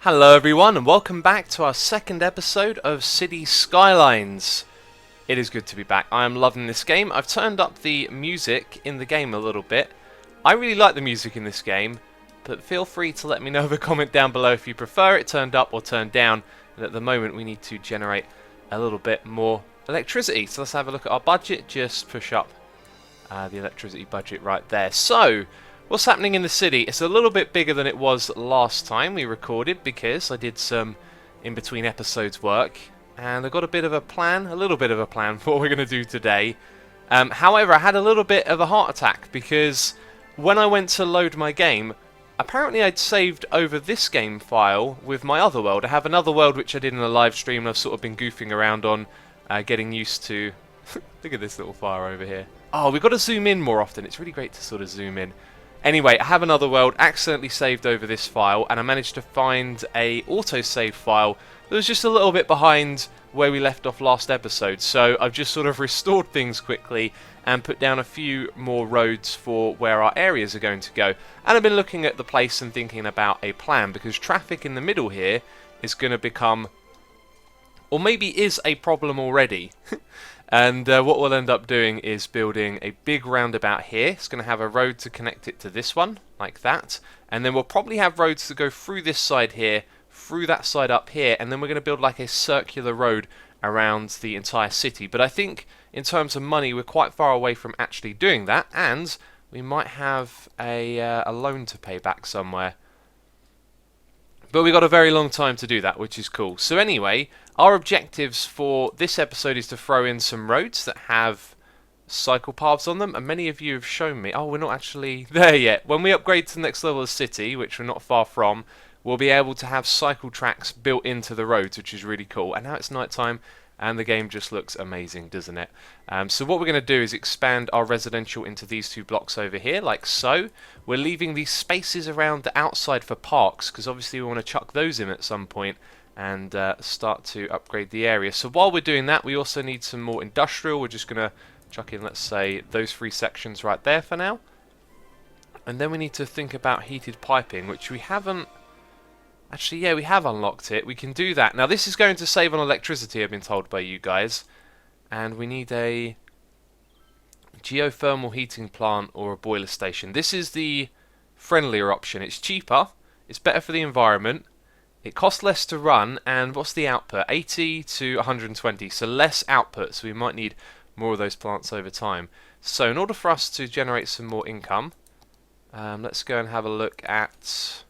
Hello everyone and welcome back to our second episode of City Skylines. It is good to be back. I am loving this game. I've turned up the music in the game a little bit. I really like the music in this game, but feel free to let me know in a comment down below if you prefer it turned up or turned down. And at the moment we need to generate a little bit more electricity. So let's have a look at our budget. Just push up the electricity budget right there. So, what's happening in the city? It's a little bit bigger than it was last time we recorded because I did some in-between episodes work and I got a little bit of a plan for what we're going to do today. However, I had a little bit of a heart attack because when I went to load my game, apparently I'd saved over this game file with my other world. I have another world which I did in a live stream and I've sort of been goofing around on, getting used to... Look at this little fire over here. Oh, we've got to zoom in more often. It's really great to sort of zoom in. Anyway, I have another world accidentally saved over this file, and I managed to find a autosave file that was just a little bit behind where we left off last episode. So I've just sort of restored things quickly and put down a few more roads for where our areas are going to go. And I've been looking at the place and thinking about a plan, because traffic in the middle here is going to become, or maybe is a problem already. And what we'll end up doing is building a big roundabout here. It's going to have a road to connect it to this one, like that. And then we'll probably have roads to go through this side here, through that side up here, and then we're going to build like a circular road around the entire city. But I think in terms of money, we're quite far away from actually doing that, and we might have a loan to pay back somewhere. But we've got a very long time to do that, which is cool. So anyway, our objectives for this episode is to throw in some roads that have cycle paths on them. And many of you have shown me... Oh, we're not actually there yet. When we upgrade to the next level of the city, which we're not far from, we'll be able to have cycle tracks built into the roads, which is really cool. And now it's night time, and the game just looks amazing, doesn't it? So what we're going to do is expand our residential into these two blocks over here, like so. We're leaving these spaces around the outside for parks, because obviously we want to chuck those in at some point and start to upgrade the area. So while we're doing that, we also need some more industrial. We're just going to chuck in, let's say, those three sections right there for now. And then we need to think about heated piping, which we haven't... Actually, yeah, we have unlocked it. We can do that. Now, this is going to save on electricity, I've been told by you guys. And we need a geothermal heating plant or a boiler station. This is the friendlier option. It's cheaper. It's better for the environment. It costs less to run. And what's the output? 80 to 120. So less output. So we might need more of those plants over time. So in order for us to generate some more income, let's go and have a look at...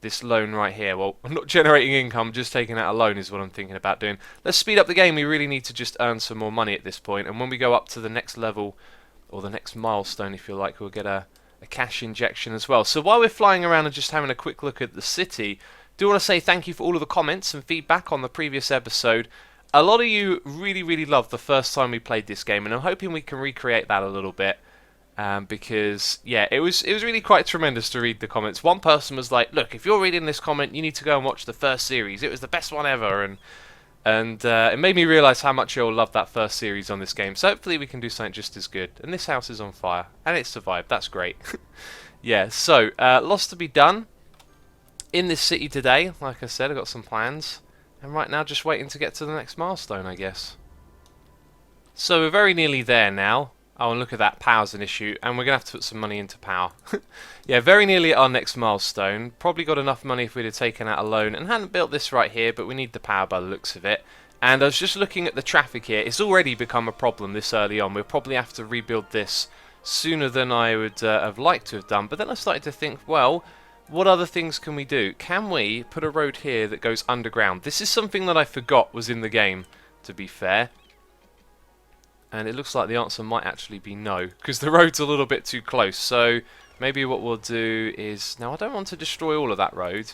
this loan right here. Well, I'm not generating income, just taking out a loan is what I'm thinking about doing. Let's speed up the game. We really need to just earn some more money at this point. And when we go up to the next level, or the next milestone, if you like, we'll get a cash injection as well. So while we're flying around and just having a quick look at the city, I do want to say thank you for all of the comments and feedback on the previous episode. A lot of you really, really loved the first time we played this game, and I'm hoping we can recreate that a little bit. Because yeah, it was really quite tremendous to read the comments. One person was like, "Look, if you're reading this comment, you need to go and watch the first series. It was the best one ever," and it made me realise how much you'll love that first series on this game. So hopefully we can do something just as good. And this house is on fire, and it survived. That's great. Yeah. So lots to be done in this city today. Like I said, I've got some plans, and right now just waiting to get to the next milestone, I guess. So we're very nearly there now. Oh, and look at that, power's an issue, and we're going to have to put some money into power. Yeah, very nearly at our next milestone. Probably got enough money if we'd have taken out a loan and hadn't built this right here, but we need the power by the looks of it. And I was just looking at the traffic here. It's already become a problem this early on. We'll probably have to rebuild this sooner than I would have liked to have done. But then I started to think, well, what other things can we do? Can we put a road here that goes underground? This is something that I forgot was in the game, to be fair. And it looks like the answer might actually be no, because the road's a little bit too close. So maybe what we'll do is... Now, I don't want to destroy all of that road.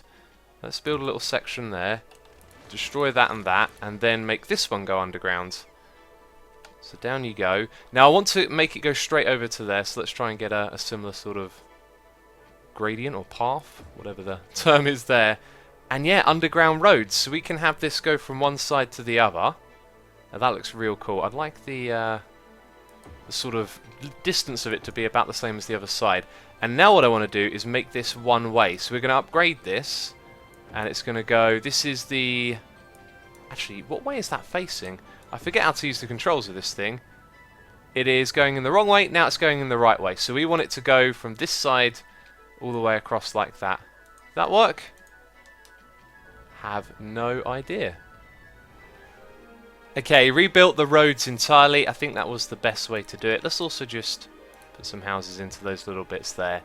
Let's build a little section there. Destroy that, and then make this one go underground. So down you go. Now, I want to make it go straight over to there, so let's try and get a similar sort of gradient or path, whatever the term is there. And yeah, underground roads, so we can have this go from one side to the other. Now that looks real cool. I'd like the sort of distance of it to be about the same as the other side. And now what I want to do is make this one way. So we're going to upgrade this And it's going to go... This is the... Actually, what way is that facing? I forget how to use the controls of this thing. It is going in the wrong way. Now it's going in the right way. So we want it to go from this side all the way across like that. Does that work? Have no idea. Okay, rebuilt the roads entirely. I think that was the best way to do it. Let's also just put some houses into those little bits there.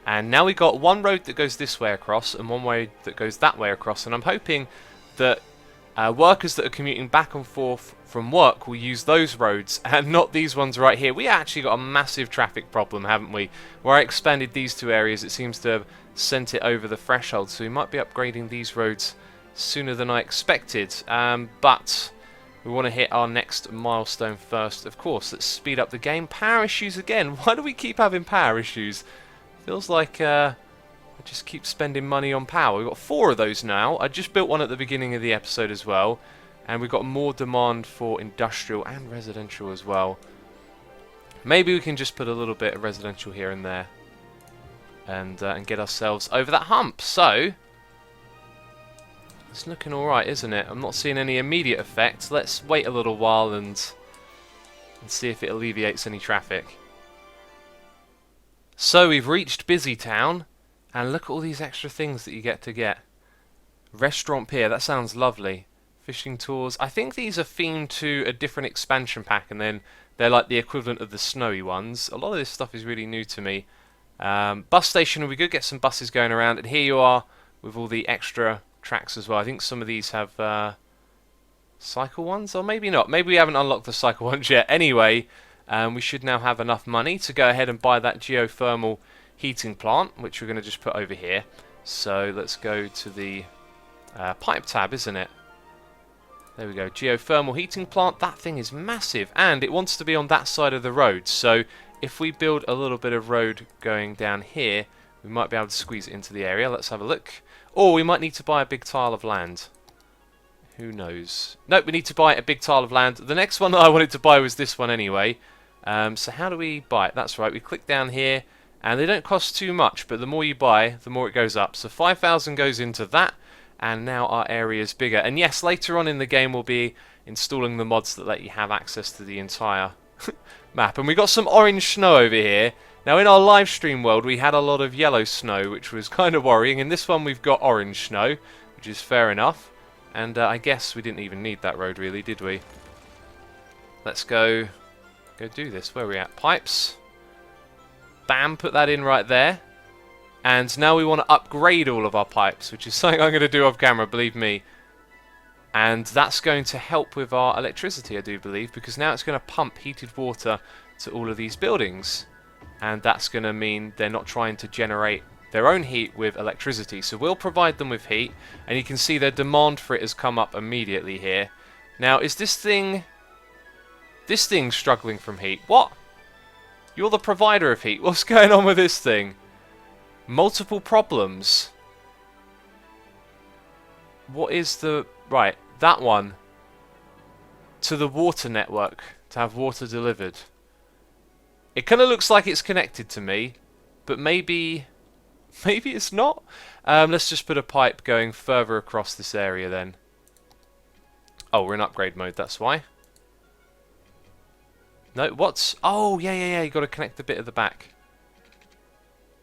And now we've got one road that goes this way across and one way that goes that way across. And I'm hoping that workers that are commuting back and forth from work will use those roads and not these ones right here. We actually got a massive traffic problem, haven't we? Where I expanded these two areas, it seems to have sent it over the threshold. So we might be upgrading these roads sooner than I expected. But we want to hit our next milestone first. Of course, let's speed up the game. Power issues again. Why do we keep having power issues? Feels like I just keep spending money on power. We've got 4 of those now. I just built one at the beginning of the episode as well. And we've got more demand for industrial and residential as well. Maybe we can just put a little bit of residential here and there. And get ourselves over that hump. So, it's looking alright, isn't it? I'm not seeing any immediate effects. Let's wait a little while and see if it alleviates any traffic. So we've reached Busy Town, and look at all these extra things that you get to get. Restaurant Pier, that sounds lovely. Fishing tours. I think these are themed to a different expansion pack, and then they're like the equivalent of the snowy ones. A lot of this stuff is really new to me. Bus station will be good, get some buses going around, and here you are with all the extra tracks as well. I think some of these have cycle ones, or maybe not. Maybe we haven't unlocked the cycle ones yet. Anyway, we should now have enough money to go ahead and buy that geothermal heating plant, which we're going to just put over here. So let's go to the pipe tab, isn't it? There we go, geothermal heating plant. That thing is massive, and it wants to be on that side of the road. So if we build a little bit of road going down here, we might be able to squeeze it into the area. Let's have a look. Or we might need to buy a big tile of land. Who knows? Nope, we need to buy a big tile of land. The next one that I wanted to buy was this one anyway. So how do we buy it? That's right, we click down here, and they don't cost too much, but the more you buy, the more it goes up. So 5,000 goes into that, and now our area is bigger. And yes, later on in the game we'll be installing the mods that let you have access to the entire map. And we got some orange snow over here. Now in our live stream world we had a lot of yellow snow, which was kind of worrying. In this one we've got orange snow, which is fair enough. And I guess we didn't even need that road really, did we? Let's go do this. Where are we at? Pipes. Bam, put that in right there. And now we want to upgrade all of our pipes, which is something I'm going to do off camera, believe me. And that's going to help with our electricity, I do believe, because now it's going to pump heated water to all of these buildings. And that's going to mean they're not trying to generate their own heat with electricity. So we'll provide them with heat, and you can see their demand for it has come up immediately here. Now, is this thing struggling from heat? What? You're the provider of heat. What's going on with this thing? Multiple problems. What is the... Right, that one. To the water network to have water delivered. It kind of looks like it's connected to me, but maybe it's not. Let's just put a pipe going further across this area then. Oh, we're in upgrade mode, that's why. No, what's... Oh, yeah, you got to connect the bit at the back.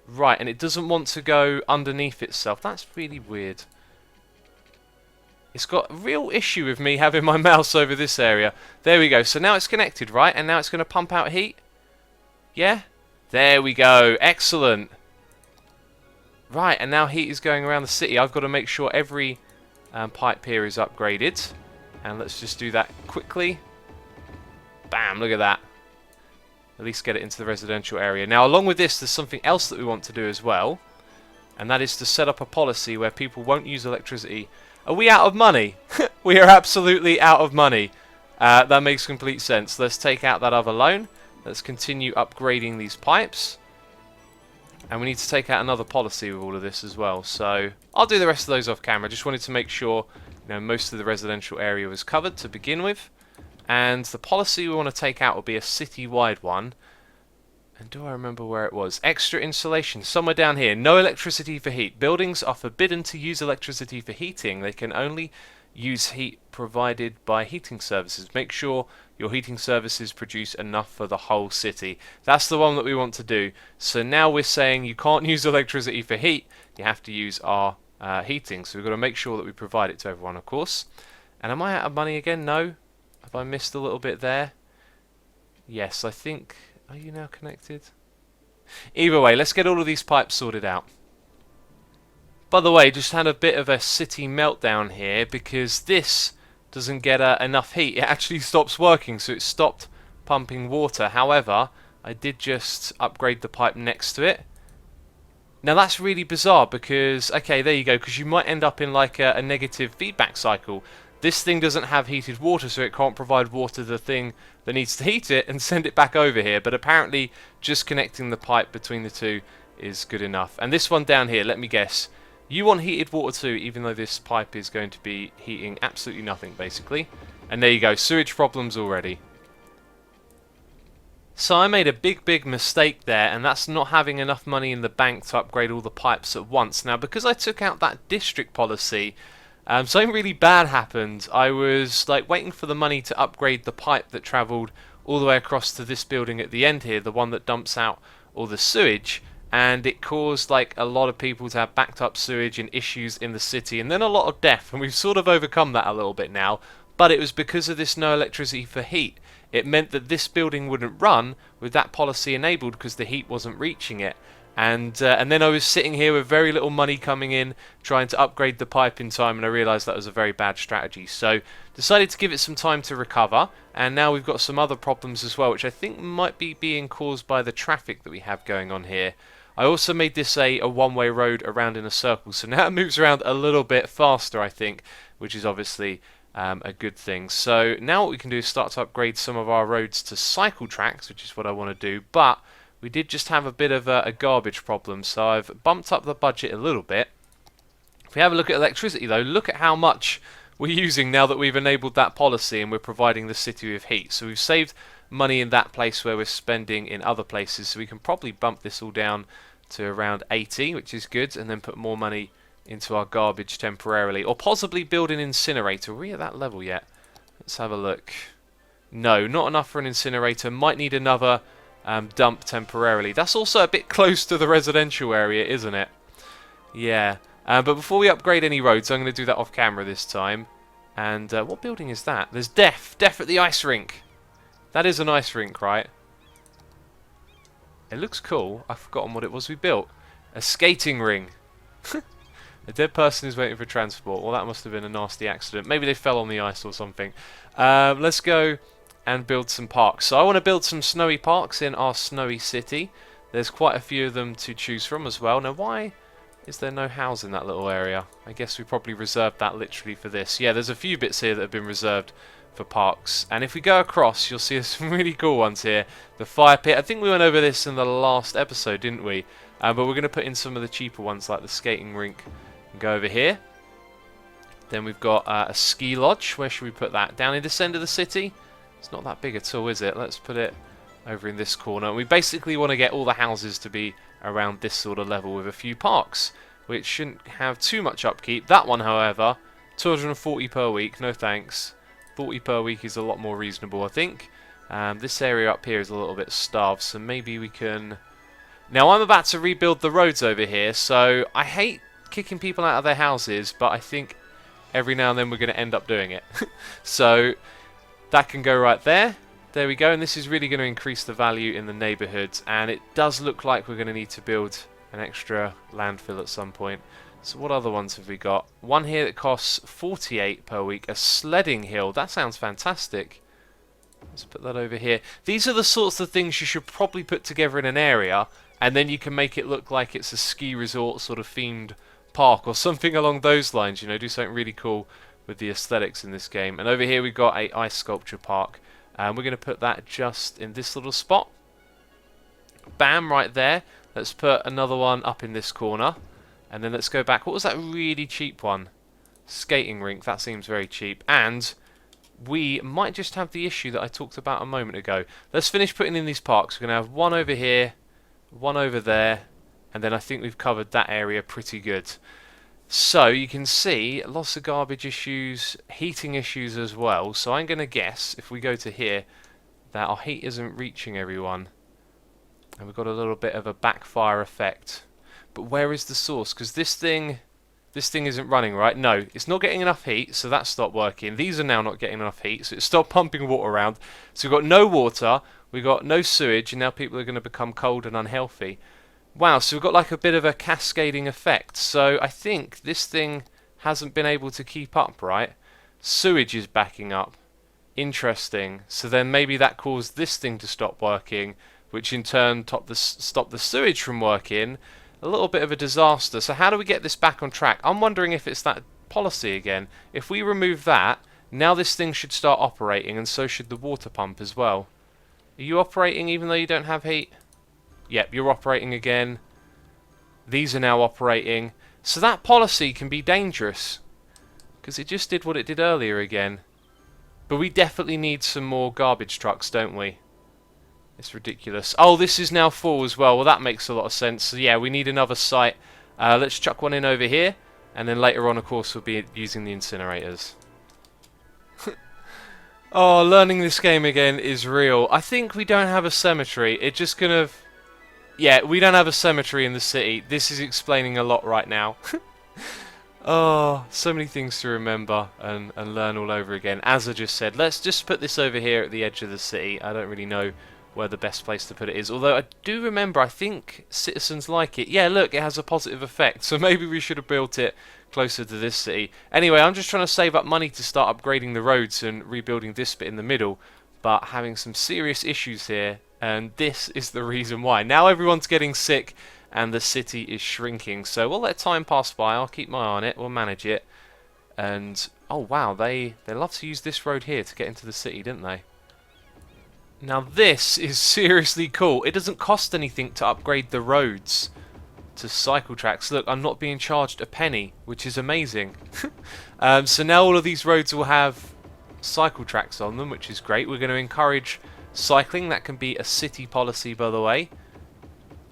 Right, and it doesn't want to go underneath itself. That's really weird. It's got a real issue with me having my mouse over this area. There we go. So now it's connected, right? And now it's going to pump out heat. Yeah? There we go. Excellent. Right, and now heat is going around the city. I've got to make sure every pipe here is upgraded. And let's just do that quickly. Bam, look at that. At least get it into the residential area. Now, along with this, there's something else that we want to do as well. And that is to set up a policy where people won't use electricity. Are we out of money? We are absolutely out of money. That makes complete sense. Let's take out that other loan. Let's continue upgrading these pipes. And we need to take out another policy with all of this as well. So, I'll do the rest of those off camera. Just wanted to make sure, most of the residential area was covered to begin with. And the policy we want to take out will be a city-wide one. And do I remember where it was? Extra insulation, somewhere down here. No electricity for heat. Buildings are forbidden to use electricity for heating. They can only use heat provided by heating services. Make sure your heating services produce enough for the whole city. That's the one that we want to do. So now we're saying you can't use electricity for heat. You have to use our heating. So we've got to make sure that we provide it to everyone, of course. And am I out of money again? No. Have I missed a little bit there? Yes, I think... Are you now connected? Either way, let's get all of these pipes sorted out. By the way, just had a bit of a city meltdown here because this doesn't get enough heat. It actually stops working, so it stopped pumping water. However, I did just upgrade the pipe next to it. Now that's really bizarre because, okay, there you go, because you might end up in like a negative feedback cycle. This thing doesn't have heated water, so it can't provide water to the thing that needs to heat it and send it back over here. But apparently, just connecting the pipe between the two is good enough. And this one down here, let me guess. You want heated water too, even though this pipe is going to be heating absolutely nothing, basically. And there you go, sewage problems already. So I made a big mistake there, and that's not having enough money in the bank to upgrade all the pipes at once. Now, because I took out that district policy, something really bad happened. I was like waiting for the money to upgrade the pipe that travelled all the way across to this building at the end here, the one that dumps out all the sewage, and it caused like a lot of people to have backed up sewage and issues in the city, and then a lot of death, and we've sort of overcome that a little bit now. But it was because of this no electricity for heat. It meant that this building wouldn't run with that policy enabled because the heat wasn't reaching it. And then I was sitting here with very little money coming in, trying to upgrade the pipe in time, and I realised that was a very bad strategy. So decided to give it some time to recover, and now we've got some other problems as well, which I think might be being caused by the traffic that we have going on here. I also made this a one-way road around in a circle, so now it moves around a little bit faster, I think, which is obviously a good thing. So now what we can do is start to upgrade some of our roads to cycle tracks, which is what I want to do, but we did just have a bit of a garbage problem, so I've bumped up the budget a little bit. If we have a look at electricity though, look at how much we're using now that we've enabled that policy and we're providing the city with heat. So we've saved money in that place where we're spending in other places, so we can probably bump this all down to around 80, which is good, and then put more money into our garbage temporarily, or possibly build an incinerator. Are we at that level yet? Let's have a look. No, not enough for an incinerator. Might need another dump temporarily. That's also a bit close to the residential area, isn't it? Yeah. But before we upgrade any roads, I'm going to do that off camera this time. And what building is that? There's Death at the ice rink. That is an ice rink, right? It looks cool. I've forgotten what it was we built. A skating ring. A dead person is waiting for transport. Well, that must have been a nasty accident. Maybe they fell on the ice or something. Let's go and build some parks. So I want to build some snowy parks in our snowy city. There's quite a few of them to choose from as well. Now, why is there no house in that little area? I guess we probably reserved that literally for this. Yeah, there's a few bits here that have been reserved for parks. And if we go across, you'll see some really cool ones here. The fire pit. I think we went over this in the last episode, didn't we? But we're going to put in some of the cheaper ones like the skating rink. Go over here. Then we've got a ski lodge. Where should we put that? Down in this end of the city? It's not that big at all, is it? Let's put it over in this corner. We basically want to get all the houses to be around this sort of level with a few parks, which shouldn't have too much upkeep. That one, however, 240 per week. No thanks. 40 per week is a lot more reasonable, I think. This area up here is a little bit starved, so maybe we can... Now, I'm about to rebuild the roads over here, so I hate kicking people out of their houses, but I think every now and then we're going to end up doing it. So that can go right there. There we go, and this is really going to increase the value in the neighbourhood, and it does look like we're going to need to build an extra landfill at some point. So what other ones have we got? One here that costs 48 per week, a sledding hill. That sounds fantastic. Let's put that over here. These are the sorts of things you should probably put together in an area, and then you can make it look like it's a ski resort sort of themed park or something along those lines, you know, do something really cool with the aesthetics in this game. And over here we've got a ice sculpture park, and we're going to put that just in this little spot. Bam, right there. Let's put another one up in this corner, and then let's go back. What was that really cheap one? Skating rink. That seems very cheap. And we might just have the issue that I talked about a moment ago. Let's finish putting in these parks. We're going to have one over here, one over there, and then I think we've covered that area pretty good. So you can see lots of garbage issues, heating issues as well. So I'm going to guess, if we go to here, that our heat isn't reaching everyone. And we've got a little bit of a backfire effect. But where is the source? Because this thing isn't running, right? No, it's not getting enough heat, so that stopped working. These are now not getting enough heat, so it stopped pumping water around. So we've got no water, we've got no sewage, and now people are going to become cold and unhealthy. Wow, so we've got like a bit of a cascading effect. So I think this thing hasn't been able to keep up, right? Sewage is backing up. Interesting. So then maybe that caused this thing to stop working, which in turn stopped the sewage from working. A little bit of a disaster. So how do we get this back on track? I'm wondering if it's that policy again. If we remove that, now this thing should start operating, and so should the water pump as well. Are you operating even though you don't have heat? Yep, you're operating again. These are now operating. So that policy can be dangerous, because it just did what it did earlier again. But we definitely need some more garbage trucks, don't we? It's ridiculous. Oh, this is now full as well. Well, that makes a lot of sense. So yeah, we need another site. Let's chuck one in over here. And then later on, of course, we'll be using the incinerators. Oh, learning this game again is real. I think we don't have a cemetery. It just kind of... Yeah, we don't have a cemetery in the city. This is explaining a lot right now. Oh, so many things to remember and learn all over again. As I just said, let's just put this over here at the edge of the city. I don't really know where the best place to put it is. Although I do remember, I think citizens like it. Yeah, look, it has a positive effect. So maybe we should have built it closer to this city. Anyway, I'm just trying to save up money to start upgrading the roads and rebuilding this bit in the middle. But having some serious issues here. And this is the reason why. Now everyone's getting sick and the city is shrinking. So we'll let time pass by. I'll keep my eye on it. We'll manage it. And, oh wow, they love to use this road here to get into the city, didn't they? Now this is seriously cool. It doesn't cost anything to upgrade the roads to cycle tracks. Look, I'm not being charged a penny, which is amazing. So now all of these roads will have cycle tracks on them, which is great. We're going to encourage cycling. That can be a city policy, by the way.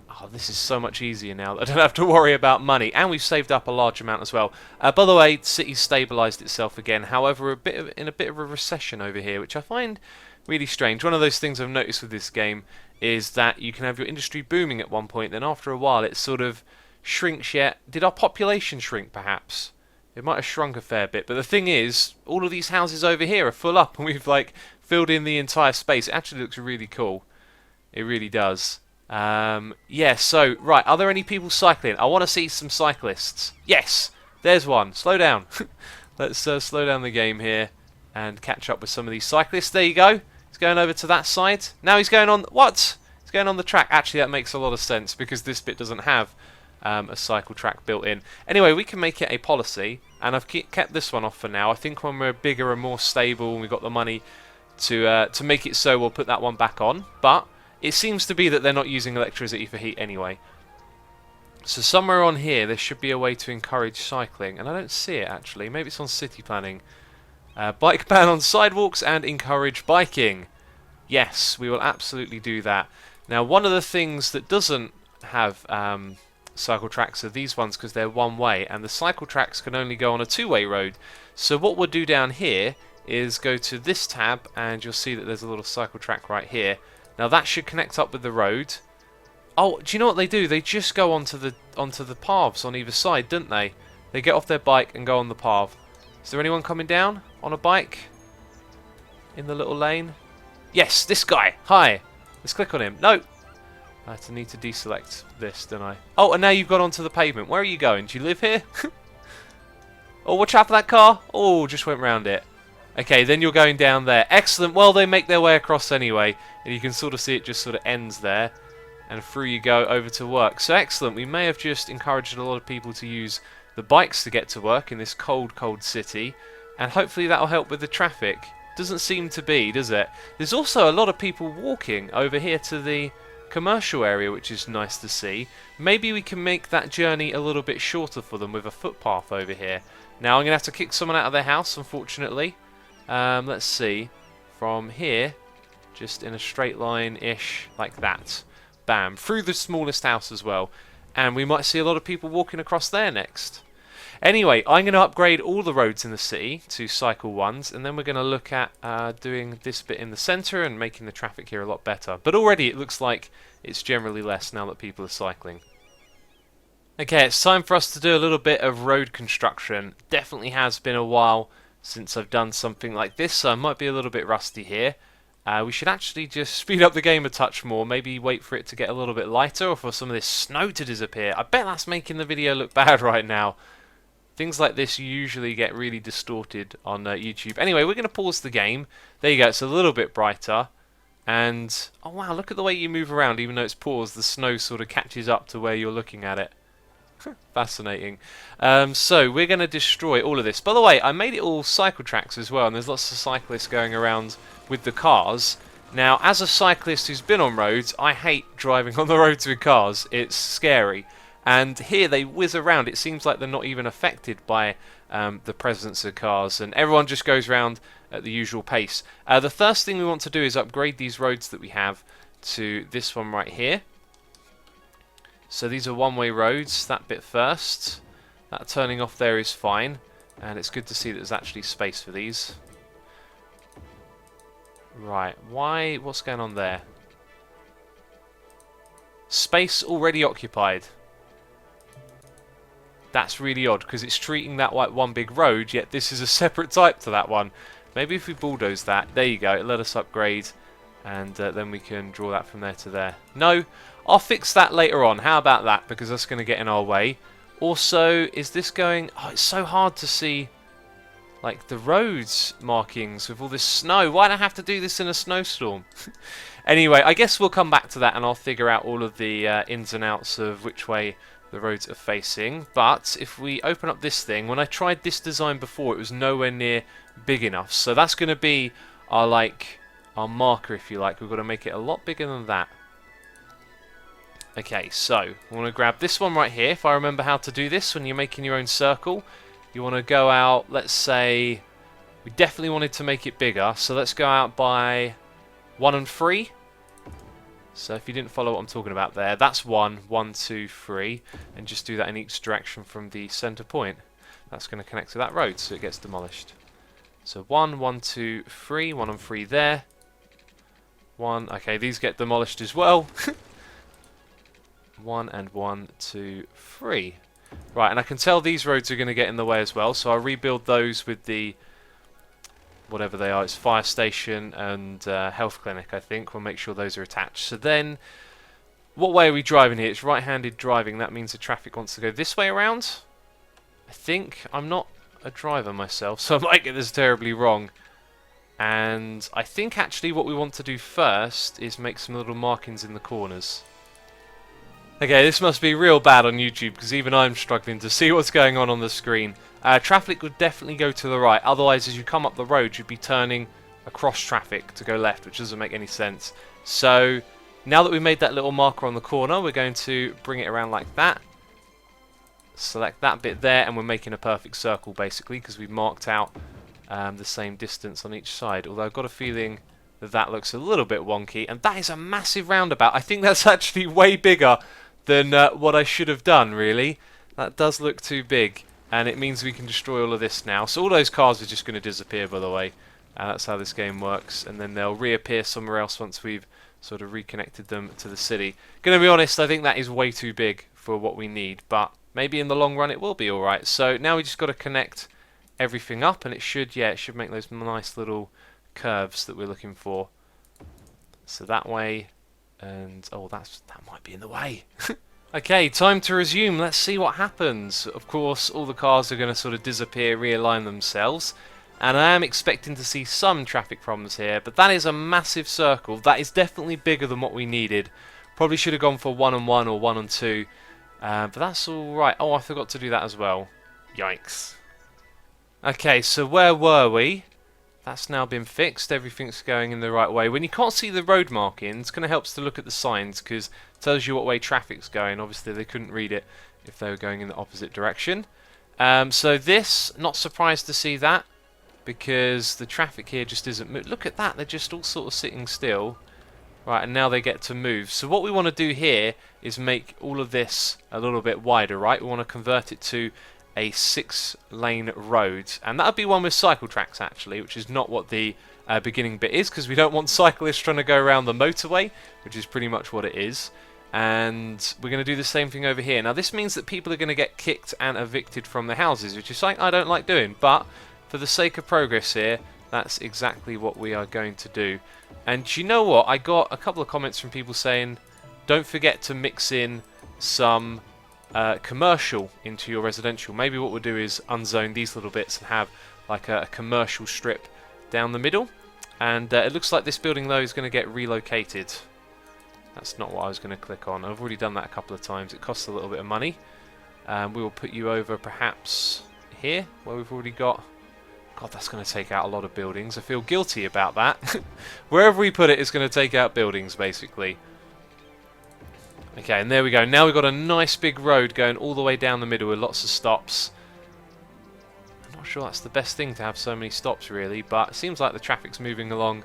Oh, this is so much easier now. I don't have to worry about money. And we've saved up a large amount as well. By the way, the city's stabilised itself again. However, in a bit of a recession over here, which I find really strange. One of those things I've noticed with this game is that you can have your industry booming at one point, then after a while it sort of shrinks yet. Did our population shrink, perhaps? It might have shrunk a fair bit, but the thing is, all of these houses over here are full up, and we've like filled in the entire space. It actually looks really cool. It really does. Yeah, so, right, are there any people cycling? I want to see some cyclists. Yes, there's one. Slow down. Let's slow down the game here and catch up with some of these cyclists. There you go. He's going over to that side. Now he's going on... What? He's going on the track. Actually, that makes a lot of sense because this bit doesn't have a cycle track built in. Anyway, we can make it a policy, and I've kept this one off for now. I think when we're bigger and more stable and we've got the money to make it so, we'll put that one back on. But it seems to be that they're not using electricity for heat anyway. So somewhere on here, there should be a way to encourage cycling, and I don't see it actually. Maybe it's on city planning. Bike ban on sidewalks and encourage biking. Yes, we will absolutely do that. Now, one of the things that doesn't have cycle tracks are these ones because they're one way, and the cycle tracks can only go on a two-way road. So what we'll do down here is go to this tab, and you'll see that there's a little cycle track right here. Now that should connect up with the road. Oh, do you know what they do? They just go onto the paths on either side, don't they? They get off their bike and go on the path. Is there anyone coming down on a bike in the little lane? Yes, this guy. Hi. Let's click on him. No. I need to deselect this, don't I? Oh, and now you've got onto the pavement. Where are you going? Do you live here? Oh, watch out for that car. Oh, just went round it. Okay, then you're going down there. Excellent. Well, they make their way across anyway, and you can sort of see it just sort of ends there, and through you go over to work. So excellent. We may have just encouraged a lot of people to use the bikes to get to work in this cold, cold city, and hopefully that'll help with the traffic. Doesn't seem to be, does it? There's also a lot of people walking over here to the commercial area, which is nice to see. Maybe we can make that journey a little bit shorter for them with a footpath over here. Now I'm going to have to kick someone out of their house, unfortunately. Let's see. From here, just in a straight line-ish, like that. Bam. Through the smallest house as well. And we might see a lot of people walking across there next. Anyway, I'm going to upgrade all the roads in the city to cycle ones, and then we're going to look at doing this bit in the centre and making the traffic here a lot better. But already it looks like it's generally less now that people are cycling. Okay, it's time for us to do a little bit of road construction. Definitely has been a while since I've done something like this, so I might be a little bit rusty here. We should actually just speed up the game a touch more, maybe wait for it to get a little bit lighter or for some of this snow to disappear. I bet that's making the video look bad right now. Things like this usually get really distorted on YouTube. Anyway, we're going to pause the game. There you go, it's a little bit brighter. And, oh wow, look at the way you move around, even though it's paused, the snow sort of catches up to where you're looking at it. Fascinating. So we're going to destroy all of this. By the way, I made it all cycle tracks as well, and there's lots of cyclists going around with the cars. Now, as a cyclist who's been on roads, I hate driving on the roads with cars. It's scary. And here they whiz around. It seems like they're not even affected by the presence of cars, and everyone just goes around at the usual pace. The first thing we want to do is upgrade these roads that we have to this one right here. So these are one-way roads, that bit first. That turning off there is fine, and it's good to see that there's actually space for these. Right, what's going on there? Space already occupied. That's really odd, because it's treating that like one big road, yet this is a separate type to that one. Maybe if we bulldoze that, there you go, it let us upgrade, and then we can draw that from there to there. No, I'll fix that later on. How about that? Because that's going to get in our way. Also, is this going... Oh, it's so hard to see, like, the roads markings with all this snow. Why do I have to do this in a snowstorm? Anyway, I guess we'll come back to that and I'll figure out all of the ins and outs of which way the roads are facing. But if we open up this thing, when I tried this design before, it was nowhere near big enough. So that's going to be our, our marker, if you like. We've got to make it a lot bigger than that. Okay, so we want to grab this one right here. If I remember how to do this, when you're making your own circle, you want to go out, let's say, we definitely wanted to make it bigger, so let's go out by 1 and 3. So if you didn't follow what I'm talking about there, that's 1, 1, 2, 3, and just do that in each direction from the center point. That's going to connect to that road, so it gets demolished. So 1, 1, 2, 3, 1 and 3 there. 1, okay, these get demolished as well. 1 and 1, 2, 3. Right, and I can tell these roads are going to get in the way as well, so I'll rebuild those with the, whatever they are, it's fire station and health clinic, I think. We'll make sure those are attached. So then, what way are we driving here? It's right-handed driving. That means the traffic wants to go this way around. I think. I'm not a driver myself, so I might get this terribly wrong. And I think actually what we want to do first is make some little markings in the corners. Okay, this must be real bad on YouTube because even I'm struggling to see what's going on the screen. Traffic would definitely go to the right, otherwise as you come up the road you'd be turning across traffic to go left, which doesn't make any sense. So now that we've made that little marker on the corner, we're going to bring it around like that. Select that bit there, and we're making a perfect circle basically because we've marked out the same distance on each side. Although I've got a feeling that that looks a little bit wonky, and that is a massive roundabout. I think that's actually way bigger than what I should have done, really. That does look too big, and it means we can destroy all of this now. So all those cars are just going to disappear, by the way. That's how this game works, and then they'll reappear somewhere else once we've sort of reconnected them to the city. Gonna be honest, I think that is way too big for what we need, but maybe in the long run it will be alright. So now we just got to connect everything up, and it should make those nice little curves that we're looking for. So that way, and oh, that might be in the way. Okay, time to resume. Let's see what happens. Of course, all the cars are going to sort of disappear, realign themselves, and I am expecting to see some traffic problems here, but that is a massive circle. That is definitely bigger than what we needed. Probably should have gone for 1 and 1 or 1 and 2, but that's alright. Oh, I forgot to do that as well. Yikes. Okay, so where were we? That's now been fixed. Everything's going in the right way. When you can't see the road markings, it kind of helps to look at the signs because it tells you what way traffic's going. Obviously, they couldn't read it if they were going in the opposite direction. So this, not surprised to see that. because the traffic here just isn't moving. Look at that, they're just all sort of sitting still. Right, and now they get to move. So what we want to do here is make all of this a little bit wider, right? We want to convert it to a 6-lane road. And that would be one with cycle tracks, actually, which is not what the beginning bit is, because we don't want cyclists trying to go around the motorway, which is pretty much what it is. And we're going to do the same thing over here. Now, this means that people are going to get kicked and evicted from their houses, which is something I don't like doing. But for the sake of progress here, that's exactly what we are going to do. And you know what? I got a couple of comments from people saying, don't forget to mix in some commercial into your residential. Maybe what we'll do is unzone these little bits and have like a commercial strip down the middle. And it looks like this building, though, is going to get relocated. That's not what I was going to click on. I've already done that a couple of times. It costs a little bit of money. We will put you over perhaps here, where we've already got... God, that's going to take out a lot of buildings. I feel guilty about that. Wherever we put it, it's going to take out buildings, basically. Okay, and there we go. Now we've got a nice big road going all the way down the middle with lots of stops. I'm not sure that's the best thing to have so many stops, really, but it seems like the traffic's moving along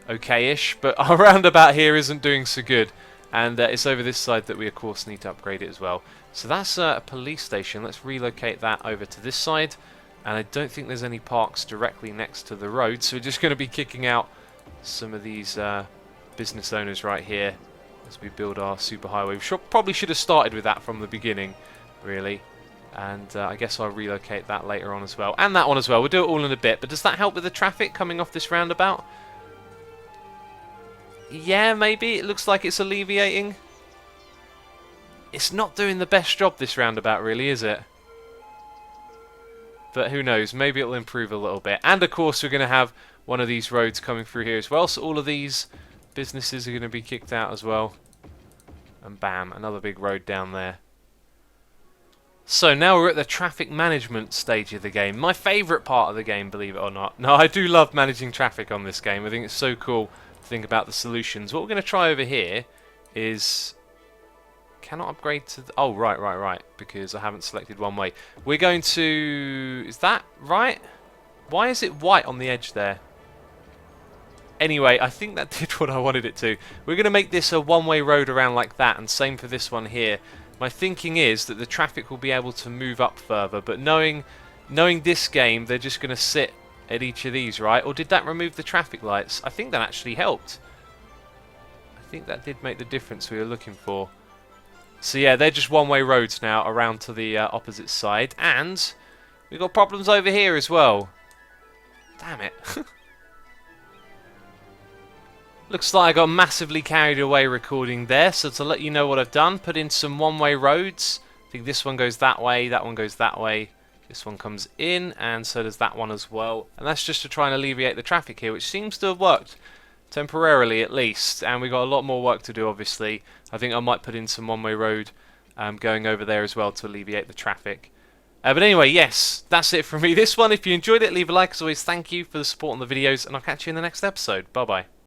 okay-ish, but our roundabout here isn't doing so good. And it's over this side that we, of course, need to upgrade it as well. So that's a police station. Let's relocate that over to this side. And I don't think there's any parks directly next to the road, so we're just going to be kicking out some of these business owners right here as we build our superhighway. We probably should have started with that from the beginning, really. And I guess I'll relocate that later on as well. And that one as well. We'll do it all in a bit. But does that help with the traffic coming off this roundabout? Yeah, maybe. It looks like it's alleviating. It's not doing the best job, this roundabout, really, is it? But who knows, maybe it'll improve a little bit. And of course we're going to have one of these roads coming through here as well. So all of these businesses are going to be kicked out as well. And bam, another big road down there. So now we're at the traffic management stage of the game. My favourite part of the game, believe it or not. No, I do love managing traffic on this game. I think it's so cool to think about the solutions. What we're going to try over here is... Cannot upgrade to... Oh, right. Because I haven't selected one way. We're going to... Is that right? Why is it white on the edge there? Anyway, I think that did what I wanted it to. We're going to make this a one-way road around like that. And same for this one here. My thinking is that the traffic will be able to move up further. But knowing this game, they're just going to sit at each of these, right? Or did that remove the traffic lights? I think that actually helped. I think that did make the difference we were looking for. So yeah, they're just one-way roads now around to the opposite side. And we've got problems over here as well. Damn it. Looks like I got massively carried away recording there. So to let you know what I've done, put in some one-way roads. I think this one goes that way, that one goes that way. This one comes in, and so does that one as well. And that's just to try and alleviate the traffic here, which seems to have worked. Temporarily, at least, and we've got a lot more work to do, obviously. I think I might put in some one-way road going over there as well to alleviate the traffic. But anyway, yes, that's it from me. This one, if you enjoyed it, leave a like. As always, thank you for the support on the videos, and I'll catch you in the next episode. Bye-bye.